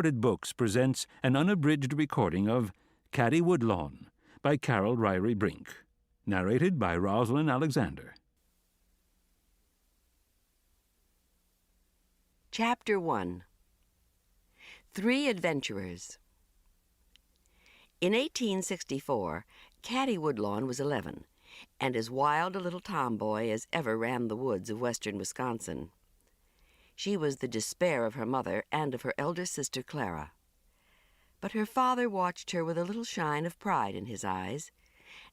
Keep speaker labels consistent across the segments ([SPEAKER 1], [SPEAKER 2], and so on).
[SPEAKER 1] Books presents an unabridged recording of Caddie, Woodlawn by Ryrie Brink, narrated by Rosalind Alexander.
[SPEAKER 2] Chapter 1. 3 Adventurers. In 1864, Caddie Woodlawn was 11, and as wild a little tomboy as ever ran the woods of western Wisconsin. She was the despair of her mother and of her elder sister Clara. But her father watched her with a little shine of pride in his eyes,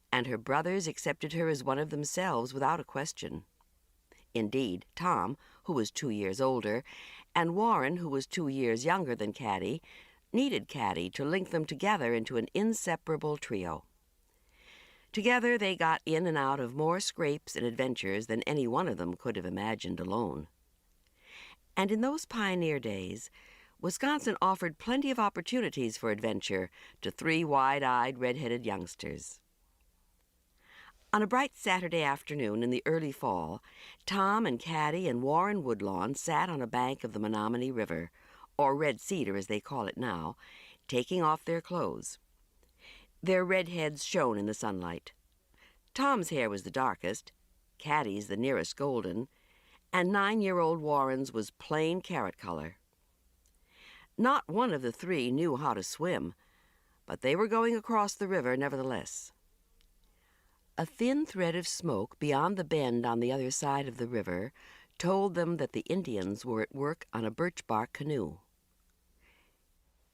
[SPEAKER 2] and her brothers accepted her as one of themselves without a question. Indeed, Tom, who was 2 years older, and Warren, who was 2 years younger than Caddie, needed Caddie to link them together into an inseparable trio. Together they got in and out of more scrapes and adventures than any one of them could have imagined alone. And in those pioneer days, Wisconsin offered plenty of opportunities for adventure to 3 wide-eyed, red-headed youngsters. On a bright Saturday afternoon in the early fall, Tom and Caddie and Warren Woodlawn sat on a bank of the Menominee River, or Red Cedar as they call it now, taking off their clothes. Their red heads shone in the sunlight. Tom's hair was the darkest, Caddie's the nearest golden, and 9-year-old Warren's was plain carrot color. Not one of the 3 knew how to swim, but they were going across the river nevertheless. A thin thread of smoke beyond the bend on the other side of the river told them that the Indians were at work on a birch-bark canoe.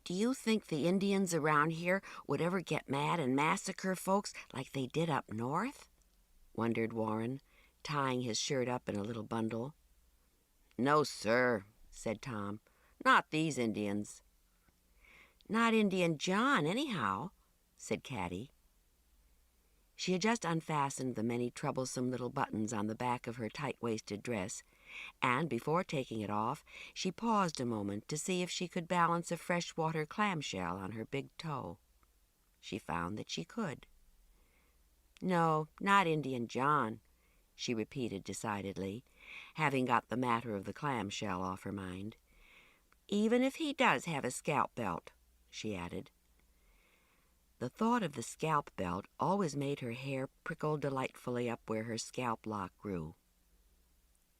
[SPEAKER 2] "Do you think the Indians around here would ever get mad and massacre folks like they did up north?" wondered Warren, tying his shirt up in a little bundle. "No, sir," said Tom. "Not these Indians." "Not Indian John, anyhow," said Caddie. She had just unfastened the many troublesome little buttons on the back of her tight-waisted dress, and before taking it off, she paused a moment to see if she could balance a freshwater clamshell on her big toe. She found that she could. "No, not Indian John," she repeated decidedly, having got the matter of the clamshell off her mind. "Even if he does have a scalp belt," she added. The thought of the scalp belt always made her hair prickle delightfully up where her scalp lock grew.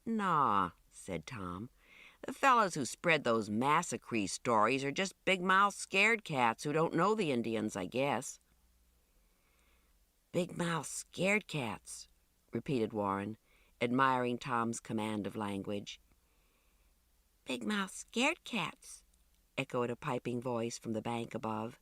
[SPEAKER 2] "Naw," said Tom. "The fellows who spread those massacre stories are just big-mouthed scared cats who don't know the Indians, I guess." "Big-mouthed scared cats," repeated Warren, admiring Tom's command of language. "Big-mouthed scared cats," echoed a piping voice from the bank above.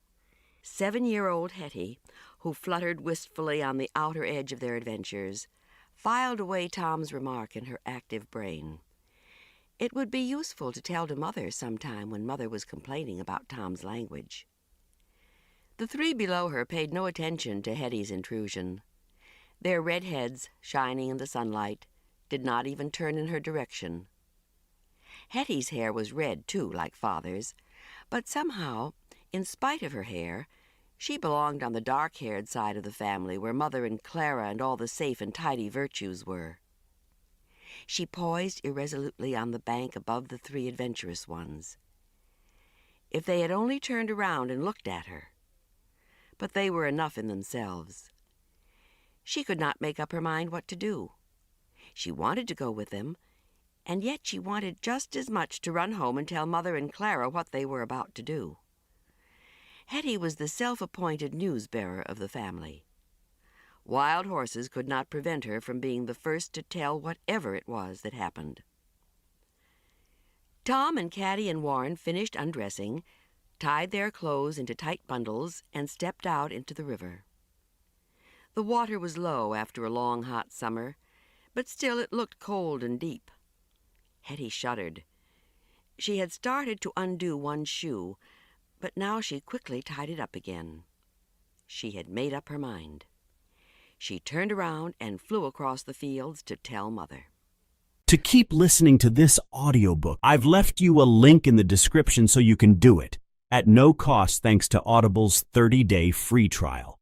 [SPEAKER 2] 7-year-old Hetty, who fluttered wistfully on the outer edge of their adventures, filed away Tom's remark in her active brain. It would be useful to tell to Mother sometime when Mother was complaining about Tom's language. The 3 below her paid no attention to Hetty's intrusion. Their red heads, shining in the sunlight, did not even turn in her direction. Hetty's hair was red, too, like Father's, but somehow, in spite of her hair, she belonged on the dark-haired side of the family where Mother and Clara and all the safe and tidy virtues were. She poised irresolutely on the bank above the 3 adventurous ones. If they had only turned around and looked at her. But they were enough in themselves. She could not make up her mind what to do. She wanted to go with them, and yet she wanted just as much to run home and tell Mother and Clara what they were about to do. Hetty was the self-appointed news-bearer of the family. Wild horses could not prevent her from being the first to tell whatever it was that happened. Tom and Caddie and Warren finished undressing, tied their clothes into tight bundles, and stepped out into the river. The water was low after a long, hot summer, but still it looked cold and deep. Hetty shuddered. She had started to undo one shoe, but now she quickly tied it up again. She had made up her mind. She turned around and flew across the fields to tell Mother.
[SPEAKER 3] To keep listening to this audiobook, I've left you a link in the description so you can do it, at no cost thanks to Audible's 30-day free trial.